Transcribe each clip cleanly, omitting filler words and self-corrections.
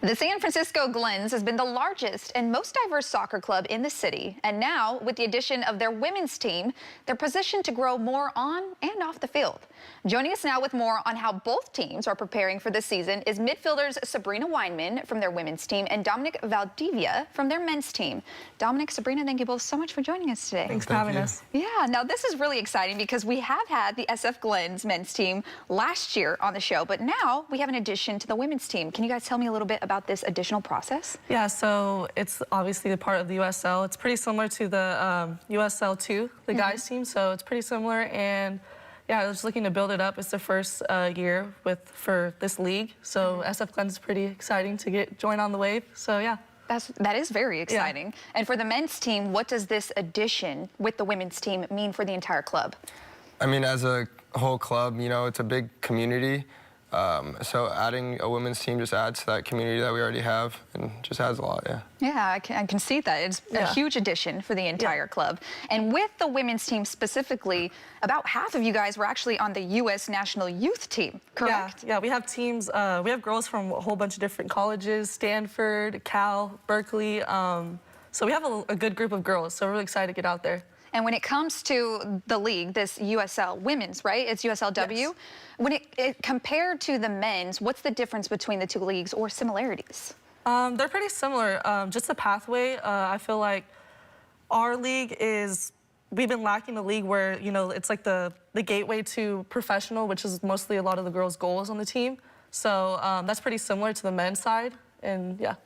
The San Francisco Glens has been the largest and most diverse soccer club in the city. And now, with the addition of their women's team, they're positioned to grow more on and off the field. Joining us now with more on how both teams are preparing for this season is midfielders Sabrina Weinman from their women's team and Dominic Valdivia from their men's team. Dominic, Sabrina, thank you both so much for joining us today. Thanks for having us. Yeah, now this is really exciting because we have had the SF Glens men's team last year on the show, but now we have an addition to the women's team. Can you guys tell me a little bit about this additional process? Yeah, so it's obviously a part of the USL. It's pretty similar to the USL 2, the guys team, so it's pretty similar. And yeah, I was looking to build it up. It's the first year for this league, so SF Glens is pretty exciting to join on the wave. So yeah. That is very exciting. Yeah. And for the men's team, what does this addition with the women's team mean for the entire club? I mean, as a whole club, you know, it's a big community. So adding a women's team just adds to that community that we already have and just adds a lot, yeah. Yeah, I can see that. It's a huge addition for the entire club. And with the women's team specifically, about half of you guys were actually on the U.S. national youth team, correct? Yeah, we have teams, we have girls from a whole bunch of different colleges, Stanford, Cal, Berkeley. So we have a good group of girls, so we're really excited to get out there. And when it comes to the league, this USL women's, right? It's USL W. Yes. When it compared to the men's, what's the difference between the two leagues or similarities? They're pretty similar. Just the pathway. I feel like our league we've been lacking a league where, you know, it's like the gateway to professional, which is mostly a lot of the girls' goals on the team. So that's pretty similar to the men's side, and yeah.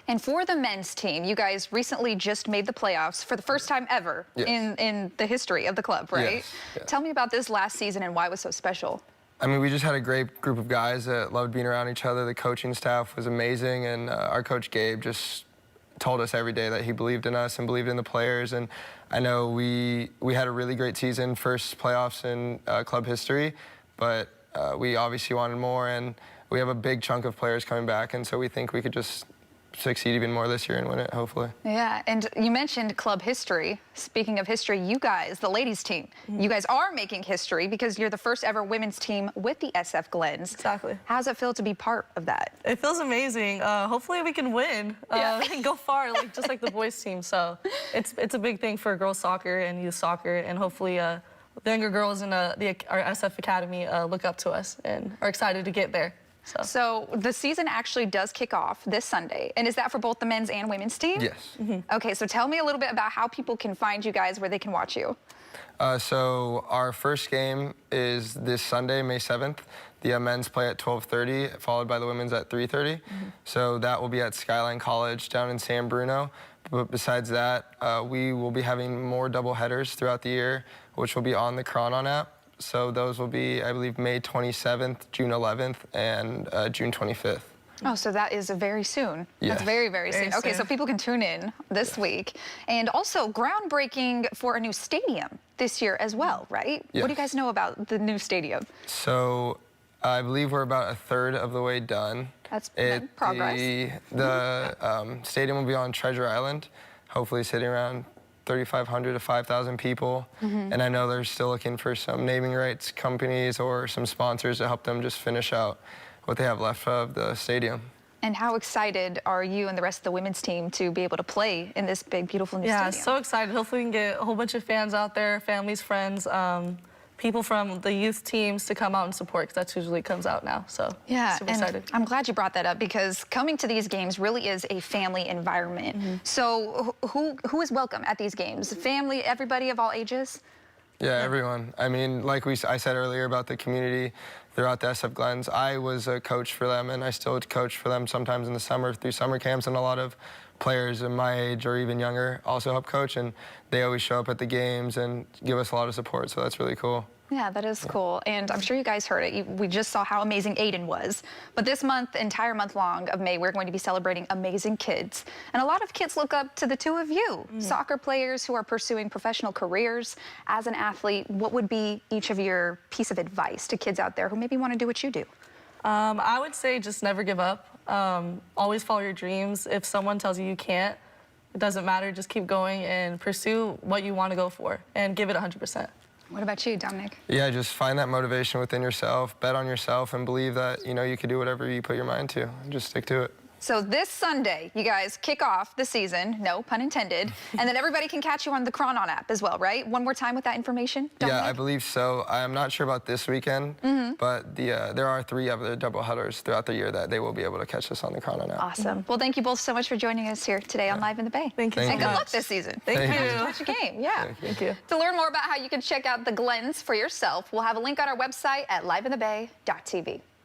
And for the men's team, you guys recently just made the playoffs for the first time ever in the history of the club, right? Yes. Yeah. Tell me about this last season and why it was so special. I mean, we just had a great group of guys that loved being around each other. The coaching staff was amazing, and our coach Gabe just told us every day that he believed in us and believed in the players. And I know we had a really great season, first playoffs in club history, but we obviously wanted more, and we have a big chunk of players coming back, and so we think we could just succeed even more this year and win it, hopefully. Yeah, and you mentioned club history. Speaking of history, you guys, the ladies team, you guys are making history because you're the first ever women's team with the SF Glens. Exactly. How does it feel to be part of that? It feels amazing. Hopefully we can win. We can go far, just like the boys team. So it's a big thing for girls soccer and youth soccer, and hopefully the younger girls in our SF Academy look up to us and are excited to get there. So the season actually does kick off this Sunday, and is that for both the men's and women's team? Yes. Okay, so tell me a little bit about how people can find you guys, where they can watch you. So our first game is this Sunday, May 7th. The men's play at 12:30, followed by the women's at 3:30. So that will be at Skyline College down in San Bruno. But besides that, we will be having more doubleheaders throughout the year, which will be on the KRON app. So those will be, I believe, May 27th, June 11th, and June 25th. Oh, so that is very soon. Yes. That's very, very soon. Okay, so people can tune in this week. And also groundbreaking for a new stadium this year as well, right? Yes. What do you guys know about the new stadium? So I believe we're about a third of the way done. That's progress. The stadium will be on Treasure Island, hopefully sitting around 3,500 to 5,000 people. And I know they're still looking for some naming rights companies or some sponsors to help them just finish out what they have left of the stadium. And how excited are you and the rest of the women's team to be able to play in this big, beautiful new stadium? Yeah, so excited. Hopefully we can get a whole bunch of fans out there, families, friends, people from the youth teams to come out and support, because that usually comes out now. So yeah, super excited. I'm glad you brought that up, because coming to these games really is a family environment. So who is welcome at these games? Family, everybody of all ages? Yeah, everyone. I mean, like I said earlier about the community throughout the SF Glens, I was a coach for them, and I still coach for them sometimes in the summer through summer camps, and a lot of players in my age or even younger also help coach, and they always show up at the games and give us a lot of support, so that's really cool. Yeah, that is cool. And I'm sure you guys heard it. We just saw how amazing Aiden was. But this month, entire month long of May, we're going to be celebrating amazing kids. And a lot of kids look up to the two of you, soccer players who are pursuing professional careers. As an athlete, what would be each of your piece of advice to kids out there who maybe want to do what you do? I would say just never give up. Always follow your dreams. If someone tells you you can't, it doesn't matter. Just keep going and pursue what you want to go for and give it 100%. What about you, Dominic? Yeah, just find that motivation within yourself, bet on yourself, and believe that, you know, you can do whatever you put your mind to. Just stick to it. So this Sunday, you guys kick off the season, no pun intended, and then everybody can catch you on the KRON app as well, right? One more time with that information, Dominic? Yeah, I believe so. I'm not sure about this weekend, but there are 3 other doubleheaders throughout the year that they will be able to catch us on the KRON app. Awesome. Well, thank you both so much for joining us here today on Live in the Bay. Thank you so And good much. luck this season. Thank you. Watch a game, yeah. Thank you. To learn more about how you can check out the Glens for yourself, we'll have a link on our website at liveinthebay.tv.